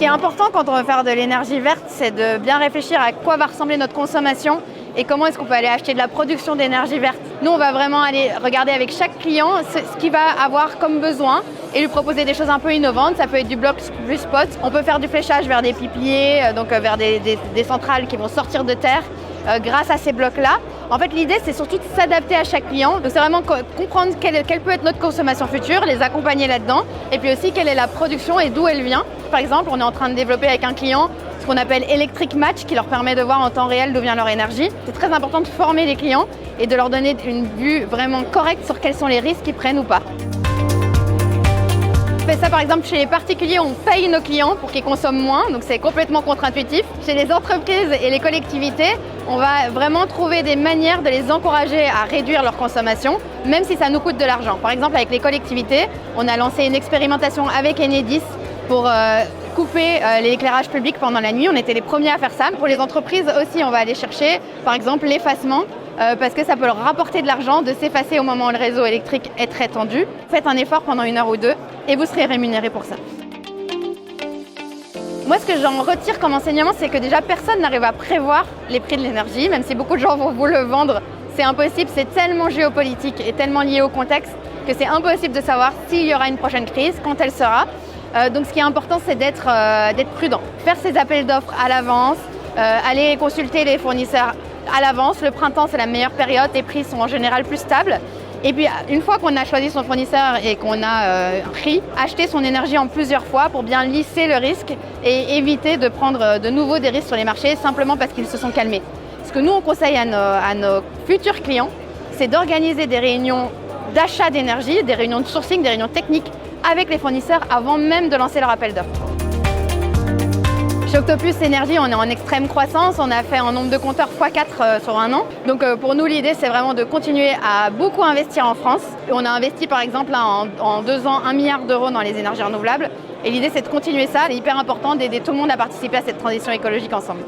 qui est important quand on veut faire de l'énergie verte, c'est de bien réfléchir à quoi va ressembler notre consommation et comment est-ce qu'on peut aller acheter de la production d'énergie verte. Nous, on va vraiment aller regarder avec chaque client ce qu'il va avoir comme besoin et lui proposer des choses un peu innovantes. Ça peut être du bloc plus spot. On peut faire du fléchage vers des piliers, donc vers des centrales qui vont sortir de terre grâce à ces blocs-là. En fait, l'idée, c'est surtout de s'adapter à chaque client. Donc, c'est vraiment comprendre quelle peut être notre consommation future, les accompagner là-dedans, et puis aussi quelle est la production et d'où elle vient. Par exemple, on est en train de développer avec un client ce qu'on appelle Electric Match, qui leur permet de voir en temps réel d'où vient leur énergie. C'est très important de former les clients et de leur donner une vue vraiment correcte sur quels sont les risques qu'ils prennent ou pas. On fait ça par exemple chez les particuliers, on paye nos clients pour qu'ils consomment moins, donc c'est complètement contre-intuitif. Chez les entreprises et les collectivités, on va vraiment trouver des manières de les encourager à réduire leur consommation, même si ça nous coûte de l'argent. Par exemple, avec les collectivités, on a lancé une expérimentation avec Enedis pour couper l'éclairage public pendant la nuit. On était les premiers à faire ça. Pour les entreprises aussi, on va aller chercher, par exemple, l'effacement, parce que ça peut leur rapporter de l'argent de s'effacer au moment où le réseau électrique est très tendu. Faites un effort pendant 1 heure ou 2 et vous serez rémunéré pour ça. Moi, ce que j'en retire comme enseignement, c'est que déjà, personne n'arrive à prévoir les prix de l'énergie, même si beaucoup de gens vont vous le vendre. C'est impossible, c'est tellement géopolitique et tellement lié au contexte que c'est impossible de savoir s'il y aura une prochaine crise, quand elle sera. Donc ce qui est important, c'est d'être prudent. Faire ses appels d'offres à l'avance, aller consulter les fournisseurs à l'avance. Le printemps, c'est la meilleure période, les prix sont en général plus stables. Et puis, une fois qu'on a choisi son fournisseur et qu'on a pris, acheter son énergie en plusieurs fois pour bien lisser le risque et éviter de prendre de nouveau des risques sur les marchés simplement parce qu'ils se sont calmés. Ce que nous, on conseille à nos futurs clients, c'est d'organiser des réunions d'achat d'énergie, des réunions de sourcing, des réunions techniques avec les fournisseurs avant même de lancer leur appel d'offres. Chez Octopus Énergie, on est en extrême croissance. On a fait un nombre de compteurs x4 sur 1 an. Donc pour nous, l'idée, c'est vraiment de continuer à beaucoup investir en France. On a investi par exemple là, en 2 ans 1 milliard d'euros dans les énergies renouvelables. Et l'idée, c'est de continuer ça. C'est hyper important d'aider tout le monde à participer à cette transition écologique ensemble.